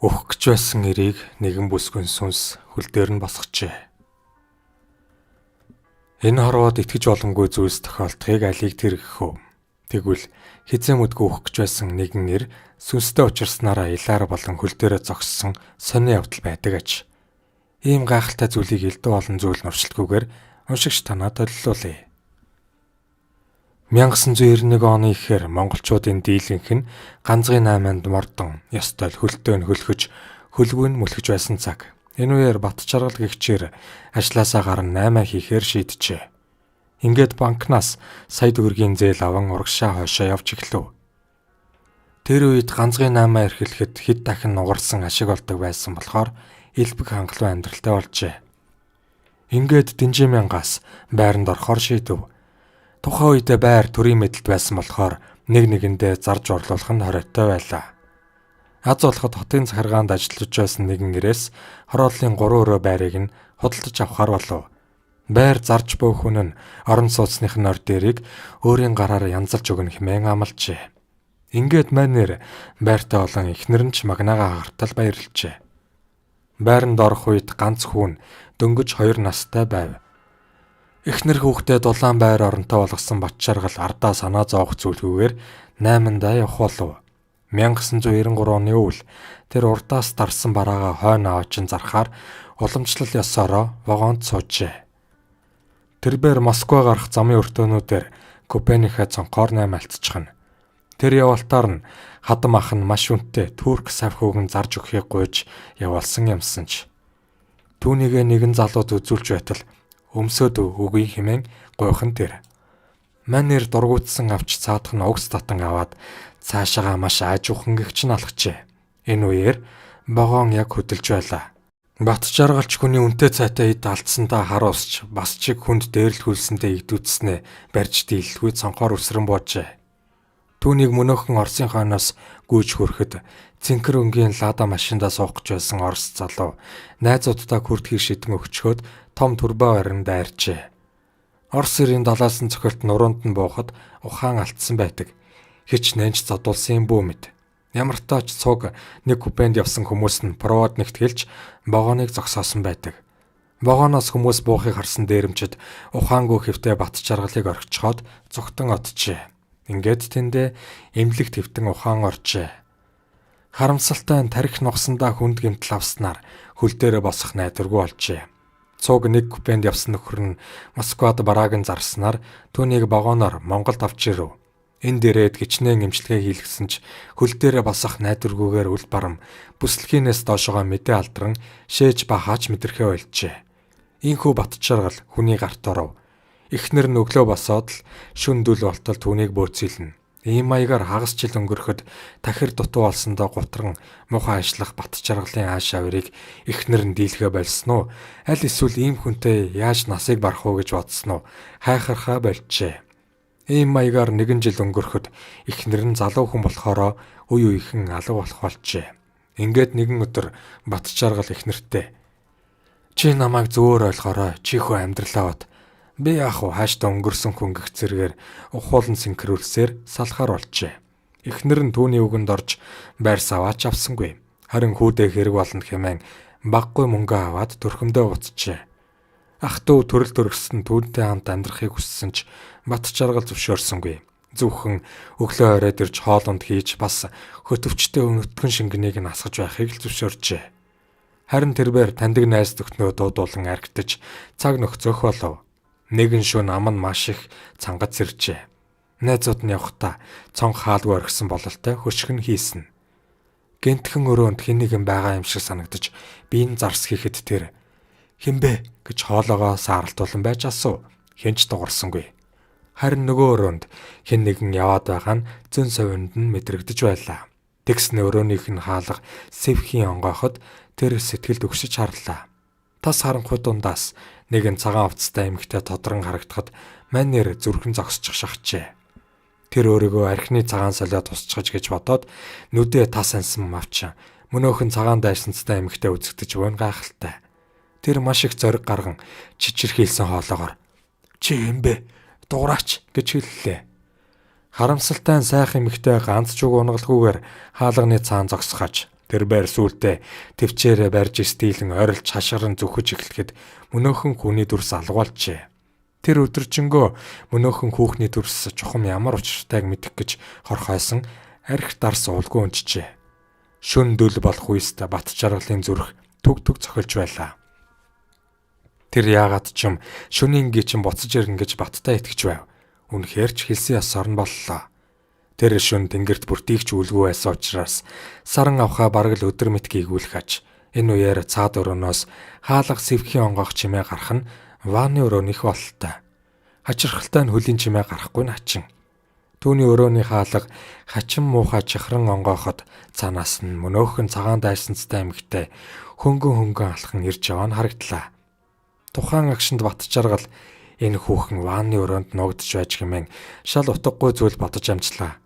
Өөх гэж байсан эрийг нэгэн бүсгүн сүнс хөл дээр нь босгожээ. Энэ хорвоод итгэж боломгүй зүйлс тохиолдохыг алийг тэргэх үү? Тэгвэл хизээ мэдгүй өөх гэж байсан нэгэн эр сүнстэй учирснараа илаар болон хөл дээрээ зогссон сонин явдал байдаг аж. Ийм гайхалтай зүйлийг элдв олон зүйл нуршилгүйгээр уншигч танаа толилуулъя. 1991 оны ихээр монголчуудын дийлэнх нь ганцгийн 8-нд мордон ёстой хөлтөө нь хөлхөж хөлгүй нь мөлхөж байсан цаг. Энэ үеэр Бат Жаргал гэгчээр ажлаасаа гарan 8 хийхээр шийджээ. Ингээд банкнаас сая төгрөгийн зээл аван урагшаа хойшоо явж эхлэв. Тэр үед ганцгийн 8 эрхлэхэд хэд дахин нугарсан ашиг болдог байсан болохоор элбэг хангалуун амьдралтай болжээ. Ингээд Дэнжимянгаас байранд орохоор шийдэв. Тухайн үед байр төрийн мэдэлд байсан болохоор нэг нэгэндээ зарж орлуулах нь хориотой байлаа. Аз болоход хотын захиргаанд ажиллаж байсан нэгэн нэрээс хорооллын 3 өрөө байрыг нь худалдаж авахар болов. Байр зарж буй хүн нь орон сууцных нь ор дээрийг өөрийн гараар янзалж өгнө хэмээн амлажээ. Ингээд манер байртай олон эхнэр нь ч магнаага хартал баярлжээ. Байранд орох үед ганц хүн дөнгөж 2 настай байв. Эхнэр хүүхдээ дулаан байр оронтой болгосон Бат Жаргал ардаа санаа зовох зүйлгүйгээр 8-даа явах болов. 1993 оны үйл тэр урдаас дарсан бараагаа хойно аваачин зархаар уламжлал ёсороо вагонд суужээ. Тэрбээр Москва гарах замын өртөөнүүдээр Копенхаген цонхоор 8 альцчихна. Тэр явалтаар нь хадам ах нь маш үнэтэй турк савхүүгэн зарж өгөхийг гуйж явуулсан юмсан ч. Түүнийгээ нэгэн залууд үзүүлж байтал өмсөд үгүй хэмээн гойхон тэр. Манер дургуутсан авч цаадах нь угс татан аваад цаашаага маш аажуухан гэгч нь алхажээ. Энэ үеэр вагон яг хөдөлж байлаа. Бат Жаргалч хүний үнэтэй цайтай ид алдсандаа хар усч бас чиг хүнд дээрлэл хөлсөндөө игдүүцснээ барьж дийлэлгүй цонхоор үсрэн боожээ. Түүнийг мөнөөхөн Оросын хойноос гүйж хүрэхэд цэнхэр өнгийн лада машиндаа суух гэж байсан Орос залуу найзуудтай хүрдэхийг шийдэн өгчхөөд том турбо баринд дайрчээ. Орос ирийн далаас нь цохилт нуруунд нь буухад ухаан алдсан байдаг. Хич нэнч задуулсан юм бүү мэд. Ямар ч тач цуг нэг купенд явсан хүмүүс нь проводнигт хэлж вагоныг зогсоосон байдаг. Вагоноос хүмүүс буухыг харсан дээрэмчид ухаангүй хэвтэ Бат Жаргалыг орхичхоод зүгтэн оджээ. Ингээд тэндээ эмнэлэг твтэн ухаан оржээ. Харамсалтай нь тарих нухсандаа хүнд гэмтэл авснаар хөл дээрээ босох найдваргүй болжээ. Цуг нэг купенд явсан нөхөр нь Москвад барааг нь зарснаар түүнийг вагоноор Монголд авч ирэв. Энд дээрээд гичнээн эмчилгээ хийлгэсэн ч хөл дээрээ босох найдваргүйгээр үл барам бүслэхийнээс доошогоо мэдээ алдран шээж бахаач мэдрэхээ ойлжээ. Ийхүү Бат Жаргал хүний гарт оров. Эхнэр нь өглөө босоод л шүндүл болтол түүнийг бөөцөөлнө. Ийм маягаар хагас жил өнгөрөхөд тахир дутуу болсондоо гутран муухай ажиллах Бат Жаргалын ааш авирыг эхнэр нь дийлхэ болсон уу? Аль эсвэл ийм хүнтэй яаж насыг барах уу гэж бодсон уу? Хайхархаа болжээ. Ийм маягаар нэгэн жил өнгөрөхөд эхнэр нь залуу хүн болохоороо үе үеийнхэн алга болох болжээ. Ингээд нэгэн өдөр Бат Жаргал эхнэртээ "Чи намайг зөвөр ойлгоорой. Чихөө амьдралаа бод. Би яах вэ? Хааштай өнгөрсөн хүн гэх зэрэгээр ухуулан синхрүүлсээр салахаар болжээ." Эхнэр нь түүний үгэнд орж байр саваач авсангүй. Харин хүүдээ хэрэг болно хэмээн баггүй мөнгө аваад төрхөмдөө буцжээ. Ах トゥ төрөл төрөссөн түүнтэй хамт амьдрахыг хүссэн ч Бат Жаргал зөвшөөрсөнгүй. Зөвхөн өглөө оройд ирж хоолунд хийж бас хөтөвчтэй өнөтгөн шингэнийг нь асгаж байхыг л зөвшөөрчээ. Харин тэрбээр таньдаг найз нөхнөө дуудуулан архитаж цаг нөхцөх болов. Нэгэн шөнө ам нь маш их цангад сэржээ. Найзууд нь явхдаа цонх хаалгүй орхисон бололтой хөшгөн хийсэн. Гэнтхэн өрөөнд хэн нэгэн байгаа юм шиг санагдаж биеийн зарс хийхэд тэр "Хинбэ?" гэж хоолоогоо сааралтуулан байж асуув. Хинч дуурсангүй. Харин нөгөө өрөөнд хэн нэгэн яваад байгаа нь зөн совинд нь мэдрэгдэж байлаа. Тэгснэ өрөөнийх нь хаалга сэвхийн онгойход тэр сэтгэлд өгшиж харлаа. Тас харанхуй дундаас нэгэн цагаан хувцастай эмэгтэй тодрон харагдахад манер зүрхэн зогсчих шахжээ. Тэр өөрийгөө архины цагаан солиод тусчгаж гэж бодоод нүдээ тас ансан мавчин мөнөөхөн цагаан дайсанцтай эмэгтэй үзэгдэж буйн гайхалтай. Тэр маш их зориг гарган чичирхийлсэн хоолоогоор "Чи юм бэ? Дуураач" гэж хэллээ. Харамсалтай нь сайхан эмэгтэй ганц ч үг унгалгүйгээр хаалганы цаан зогсгож Тэрбээр сүултээ төвчээрээ барьж стилэн ойролж хашгиран зүхэж эхлэхэд мөнөөхөн хүний дүрс алгуулжээ. Тэр өдөржингөө мөнөөхөн хүүхний дүрс чухам ямар учиртайг мэдэх гэж хорхойсон арх дарс уулгүй унжжээ. Шүн дөл болох үест бат жаргалын зүрх түг цохилж байлаа. Тэр яагаад ч юм шөнийн гичин буцаж ирнэ гэж баттай итгэж байв. Үнэхээр ч хэлсэн ёсоор нь боллоо. Тэр шөнө тэнгэрт бүртийгч үлгүй байсан учраас саран авхаа бараг л өдөр мэт гийгүүлэх аж. Энэ үеэр цаад өрөөнөөс хаалга сэвхийн онгоох чимээ гарах нь ванны өрөөнийх бололтой. Хачирхалтай нь хөлийн чимээ гарахгүй нь хачин. Түүний өрөөний хаалга хачин муухай чихран онгоохот цаанаас нь мөнөөхөн цагаан дайсанцтай эмэгтэй хөнгөн алхан ирж яваа нь харагдлаа. Тухайн агшинд бат жаргал энэ хүүхэн ванны өрөөнд нуугдж байж хэмээн шал утгагүй зүйл бодож амжлаа.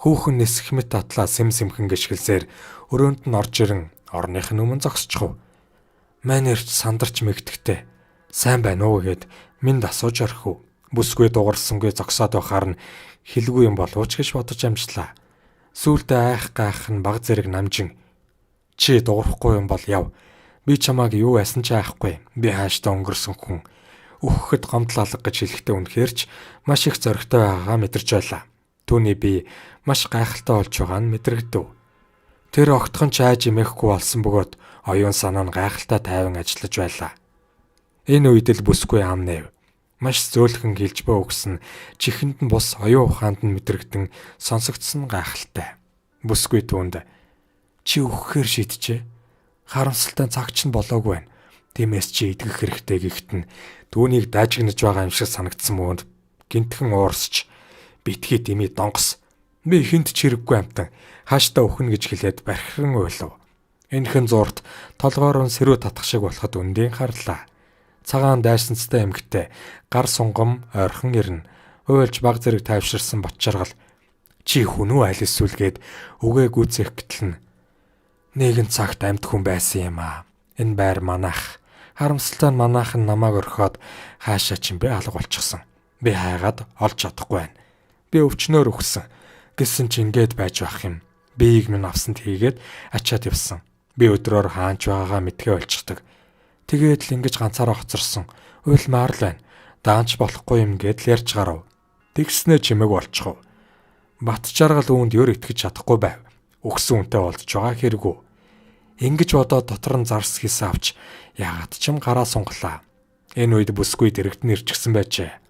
Хүүхэн нисэх мэт татлаа сэмхэн гიშгэлсээр өрөөнд нь орж ирэн орных нь өмнө зогсчихв. Манерч сандарч мэгдэхтэй. Сайн байна уу гэд минь асууж орхив. Бүсгүй дугарсангүй зогсоод байхаар нь хэлгүй юм болооч гэж бодож амжлаа. Сүүлдээ гайх нь баг зэрэг намжин. Чи дуурахгүй юм бол яв. Би чамааг юу яасан ч айхгүй. Би хааштай өнгөрсөн хүн. Өөхөд гомдлалга гэж хэлэхдээ үнэхэрч маш их зоригтой байгаагаа мэдэрч байлаа. Түүний би маш гайхалтай болж байгаа нь мэдрэгдэв. Тэр огтхон ч айж эмээхгүй болсон бөгөөд оюун санаа нь гайхалтай тайван ажиллаж байлаа. Энэ үед л бүсгүй ам нэв. Маш зөөлхөн гэлж бөө өгсөн чихэнд нь бус оюун ухаанд нь мэдрэгдэн сонсогдсон гайхалтай. Бүсгүй түүнд чи өгөхээр шийджээ. Харамсалтай цагч нь болоогүй байна. Тиймээс чи идэх хэрэгтэй гэхэд нь түүнийг дажигнаж байгаа юм шиг санагдсан мөөнд гинтхэн уурсч битгий дими донгос. Би ихэнд ч хэрэггүй амтан хааштай өхнө гэж хэлээд бархиран уйлав. Энэхэн зурт толгоор нь сэрүү татах шиг болоход үндийн харлаа. Цагаан дайсанцтай эмэгтэй гар сунгам ойрхон ирнэ. Уйлж баг зэрэг тайвширсан бат жаргал. Чи хүн үү аль эсвэл гээд үгээ гүйцэх гэтэл нэгэн цагт амьд хүн байсан юм аа. Энэ байр манайх. Харамсалтай нь манайх нь намайг орхиод хаашаа ч юм бэ алга болчихсон. Би хайгаад олж чадахгүй байна. Би өвчнөөр өгсөн. Гэсэн чи ингээд байж байх юм. Биеийг минь авсанд хийгээд ачаад явсан. Би өдрөөр хаанч байгаагаа мэдгээ болчихдог. Тэгээд л ингэж ганцаараа хоцорсон. Уйлмаар л байна. Даанч болохгүй юм гээд л ярьж гарав. Тэгснэ чимэг болчихов. Бат жаргал үүнд ёр итгэж чадахгүй байв. Өгсөн үнтэй болдож байгаа хэрэггүй. Ингэж бодоод дотор нь зарс хийсэн авч яагаад ч юм гараа сунглаа. Энэ үед бүсгүй дэрэгдэн ирчихсэн байжээ.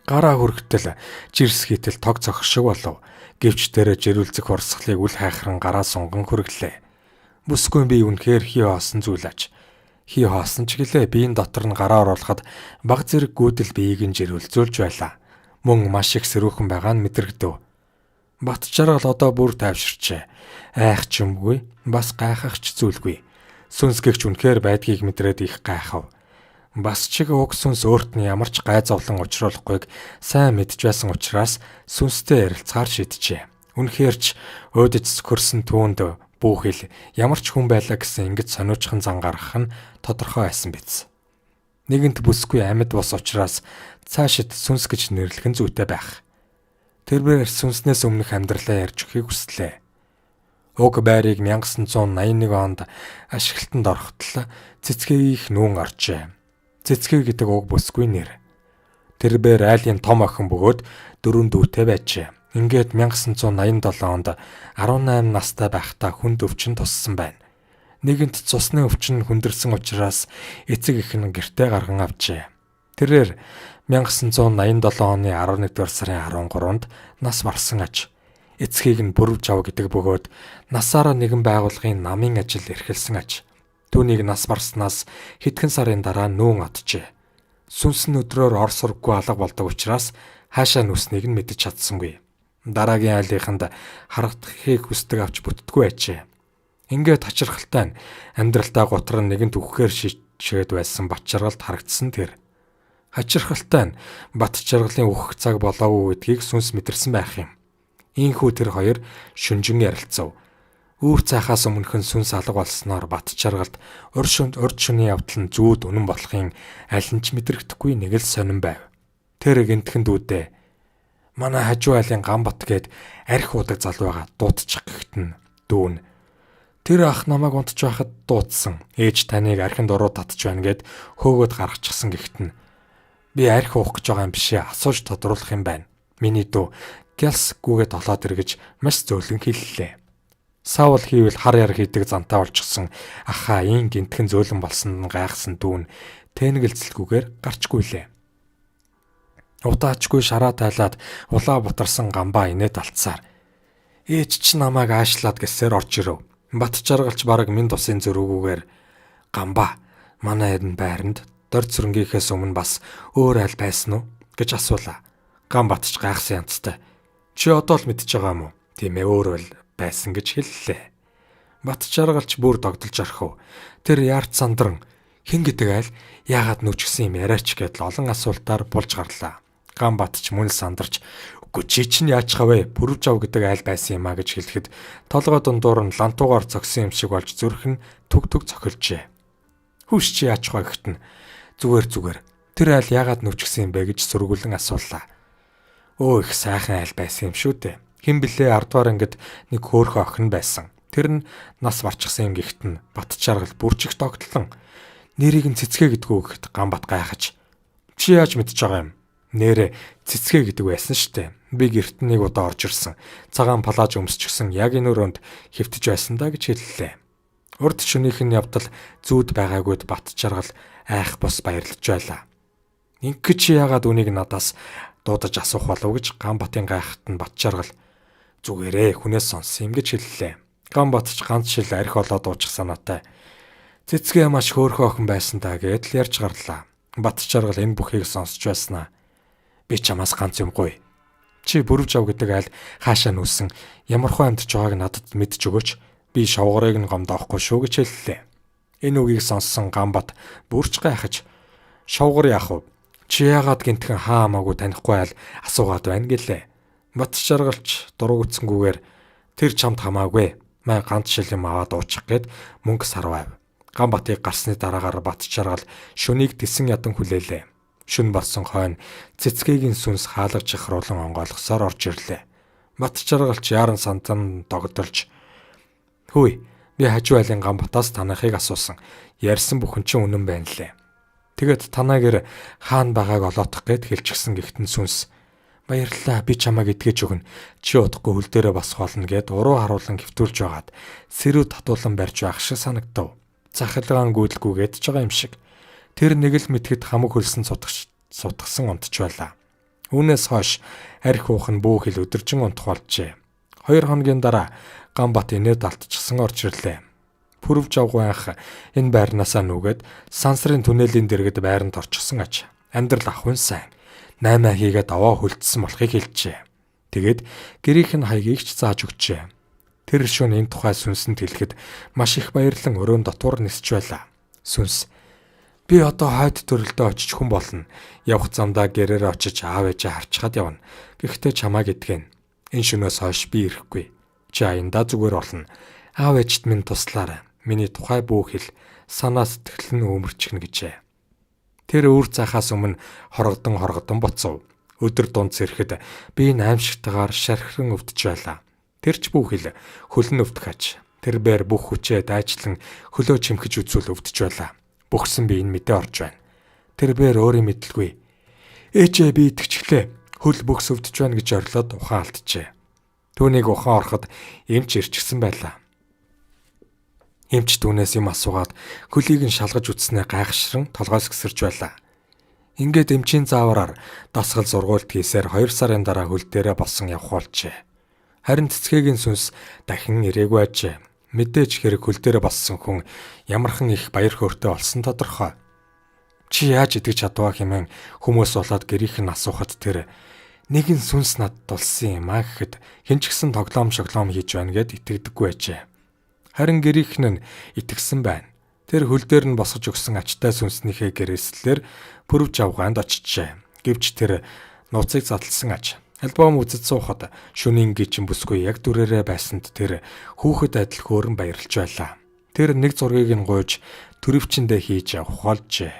Гараа хүртэл жирс хийтэл тог цохих шиг болов. Гэвч тэр жирүүлцэх урсгалыг үл хайхран гараа сунган хүргэлээ. Бүсгүй би үнэхээр хий хоосон зүйлаач. Хий хоосон ч гэлээ биеийн дотор нь гараа оруулахад баг зэрэг гүйдэл биеийг нь жирүүлзүүлж байлаа. Мөн маш их сэрүүхэн байгаа нь мэдрэгдэв. Бат жаргал одоо бүр тайвширчээ. Айх ч юмгүй, бас гайхах ч зүйлгүй. Сүнсгэгч үнэхээр байдгийг мэдрээд их гайхав. Бас чиг уг сүнс өөрт нь ямар ч гай зовлон учруулахгүйг сайн мэдж байсан учраас сүнстэй ярилцахаар шийджээ. Үнэхээр ч өөдөж сөхөрсөн түүнд бүхэл ямар ч хүн байлаа гэсэн ингэж сониучхан зан гаргах нь тодорхой байсан биз. Нэгэнт бүсгүй амьд бос учраас цаашид сүнс гэж нэрлэх нь зүйтэй байх. Тэрбээр сүнснээс өмнөх амьдралаа ярьж өгөхийг хүслээ. Уг байрыг 1981 онд ашиглалтанд орохтол цэцгийг нүүн оржээ. Цэцгээ гэдэг уг бүсгүй нэр. Тэрбээр айлын том охин бөгөөд 4 дүүтэй байжээ. Ингээд 1987 онд 18 настай байхдаа хүнд өвчин туссан байна. Нэгэнт цусны өвчин хүндэрсэн учраас эцэг эх нь гэртээ гарган авчээ. Тэрээр 1987 оны 11-р сарын 13-нд нас барсан аж. Эцгийг нь бүрвж ав гэдэг бөгөөд насаараа нэгэн байгууллагын намын ажил эрхэлсэн аж. Түүнийг нас барснаас хэдхэн сарын дараа нүүн оджээ. Сүнс нь өдрөөр ор сурггүй алга болдог учраас хаашаа нүснийг нь мэдэж чадсангүй. Дараагийн айлынханд харагдахыг хүсдэг авч бүтдэггүй байжээ. Ингээд хачирхалтай нь амьдралтаа готрон нэгэнт үхэхээр шийдчихэд байсан бат жаргалд харагдсан тэр. Хачирхалтай нь бат жаргалын үхэх цаг болоогүй гэдгийг сүнс мэдэрсэн байх юм. Ийхүү тэр хоёр шүнжин ярилцав. Үүр цайхаас өмнөхөн сүнс алга болсноор бат жаргалд урд шөнийн явдал нь зүүд үнэн болохын аль нь ч мэдрэгдэхгүй нэг л сонирн байв. Тэр гинтгэн дүүдээ манай хажуу айлын Гамбат гээд арх удаг залууга дуудчих гэхэд нь Дүүн: "Тэр ах намайг унтж байхад дуудсан. Ээж таныг архинд уруу татж байна гэд хөөгөөд гаргачихсан гэхт нь би архи уух гэж байгаа юм бишээ. Асууж тодруулах юм байна. Миний дүү Гялс гүгээд толоод иргэж маш зөөлөн хэллээ." Саул хийвэл хар яр хийдэг зантаа болчихсон ахаа ин гинтгэн зөөлөн болсон нь гайхсан дүүн тэнэгэлцэлгүйгээр гарчгүйлээ. Удаачгүй шараа тайлаад улаа бутарсан гамбаа инээд алцсаар "Ээж ч намайг аашлаад гэсээр орж ирв. Бат жаргалч бараг минь тусын зөрүүгүйгээр гамбаа манай энэ байранд дорд сүрэнгийнхээс өмнө бас өөр айл байсан уу гэж асуулаа. Гам батч гайхсан янзтай. "Чи одоо л мэдж байгаа юм уу? Тийм ээ, өөр бол байсан" гэж хэллээ. Бат жаргалч бүр догдолж орхив. Тэр яарт сандран "Хэн гэдэг айл яагаад нүчгсэн юм яриач" гэдэл олон асуултаар булж гарлаа. Гам батч мөн сандарч "Үгүй чи чинь яач хавэ? Пүрв жав гэдэг айл байсан юм а" гэж хэлэхэд толгой дундуур нь лантуугаар зогсон юм шиг болж зүрх нь түг түг цохилжээ. "Хүүш чи яач хаа" гэхтэн зүгээр тэр айл яагаад нүчгсэн юм бэ гэж сөргүүлэн асуулаа. "Өө их сайхан айл байсан юм шүү дээ. Хэн блэ 10 дугаар ангид нэг хөөхөн охин байсан. Тэр нь нас барчихсан юм гэхт нь бат жаргал бүрчих тогтлон нэрийг нь цэцгээ гэдгүү" гэхэд гам бат гайхаж "Чи яаж мэдж байгаа юм? Нэрээ цэцгээ гэдэг байсан штэ. Би гэрт нэг удаа орж ирсэн. Цагаан палаж өмсчихсэн яг энэ өрөөнд хэвтэж байсан да" гэж хэллээ. Урд шөнийх нь явдал зүүд байгаагүйд бат жаргал айх бус баярлаж байлаа. "Ингээд чи яагаад үнийг надаас дуудаж асуух болов" гэж гам батын гайхахт нь бат жаргал "Зүгээрээ хүнээс сонсон юм" гэж хэллээ. Гам батч ганц шил архи олоод уучих санаатай. "Цэцгээ маш хөөрхөн охин байсан та" гэдэл ярьж гарлаа. Бат жаргал энэ бүхийг сонсч байснаа. "Би чамаас ганц юм гуй. Чи бүрв жав гэдэг айл хаашаа нүүсэн ямархуу амьдч байгааг надад мэдж өгөөч. Би шовгорыг нь гомдоохгүй шүү" гэж хэллээ. Энэ үгийг сонссон гам бат бүрч гайхаж "Шовгор яах вэ? Чи яагаад гинтгэн хаа хамаагүй танихгүй айл асуугаад байна" гэлээ. Бат жаргалч дургуутсангүйгээр "Тэр чамд хамаагүй. Маа ганц шил юм аваад уучих" гэд мөнгө сарвав. Гам батыг гарсны дараагаар бат жаргал шөнийг тэсэн ядан хүлээлээ. Шүн болсон хойно цэцгээгийн сүнс хаалгаж ихруулан онгойлгосоор орж ирлээ. Бат жаргалч яаран сантан догдолж "Хөөе, би хажуу айлын гам батаас танахыг асуусан. Ярьсан бүхэн чинь үнэн байна лээ. Тэгэд танаагэр хаана байгааг олоодох гэд хэлчихсэн" гэхтэн сүнс "Баярлалаа, би чамайг эдгэж өгнө. Чи удахгүй хөл дээрээ босох болно" гэд уруу харуулan хэвтүүлж байгаад сэрүү татуулан барьж байх шиг санагдав. Захилгаан гүйдэлгүйгээд ч байгаа юм шиг. Тэр нэг л мэтгэд хамаг хөлсөн сутгсан унтж байлаа. Үүнээс хойш архи уух нь бүү хил өдөржин унтах болжээ. 2 хоногийн дараа гам бат инээд алтчихсан орж ирлээ. Пүрв жавгүй анх энэ байрнаасаа нүгэд сансрын түнэлийн дэргэд байранд орчихсон аж. Амьдрал ахын сайн. 8 хийгээд аваа хөлдсөн болохыг хэлжээ. Тэгээд гэрийнх нь хаягийг ч зааж өгчээ. Тэр шөнө энэ тухай сүнсэнд хэлэхэд маш их баярлан өрөөнд дотуур нисч байлаа. Сүнс "Би одоо хойд төрөлдөө очиж хүн болно. Явах замдаа гэрээрээ очиж аав ээжээ харчхад явна. Гэхдээ чамайг эдгэн. Энэ шөнөөс хойш би ирэхгүй. Чи аяндаа зүгээр болно. Аав ээжт минь туслаарай. Миний тухай бүх хэл санаа сэтгэл нь өмөрчихнө" гэжээ. Тэр үр цахаас өмнө хоргодон буцав. Өдөр дунд зэрэхэд би энэ аимшигтайгаар шархиран өвдөж байлаа. Тэр ч бүх хэл хөлн өвдөх аж. Тэр бээр бүх хүчээ дайчлан хөлөө чимхэж үзүүл өвдөж байлаа. Бөхсөн би энэ мэдээ орж байна. Тэр бээр өөрийн мэдлгүй. "Ээжээ би итгэжглээ. Хөл бөхс өвдөж байна" гэж орилоод ухаан алджээ. Түүнийг ухаан ороход эмч ирчихсэн байлаа. Эмч түүнээс юм асуугаад хөлийг нь шалгаж үтснээ гайхшран толгойс гисэрж байлаа. Ингээд эмчийн заавараар дасгал зургуульт хийсээр 2 сарын дараа хөл дээрээ болсон явах болжээ. Харин цэцгээгийн сүнс дахин ирээгүй ажээ. Мэдээж хэрэг хөл дээрээ болсон хүн ямархан их баяр хөөртэй болсон тодорхой. "Чи яаж идэж чадваа" хэмээн хүмүүс болоод гэрийнх нь асуухад тэр "Нэгэн сүнс надад тулсан юм а" гэхэд хэн ч гэсэн тоглоом шоглоом хийж байна гэд итгэдэггүй ажээ. Харин гэрийнх нь итгэсэн байна. Тэр хөл дээр нь босгож өгсөн ачтай сүнснийхээ гэрээслэлээр пүрв жавгаанд очижээ. Гэвч тэр нууцыг задлсан аж. Альбом үзэж суухад шөнийн гичин бүсгүй яг дүрээрээ байсанд тэр хүүхэд адил хөөрөн баярлж байлаа. Тэр нэг зургийг нь гуйж төрөвчөндөө хийж явах болжээ.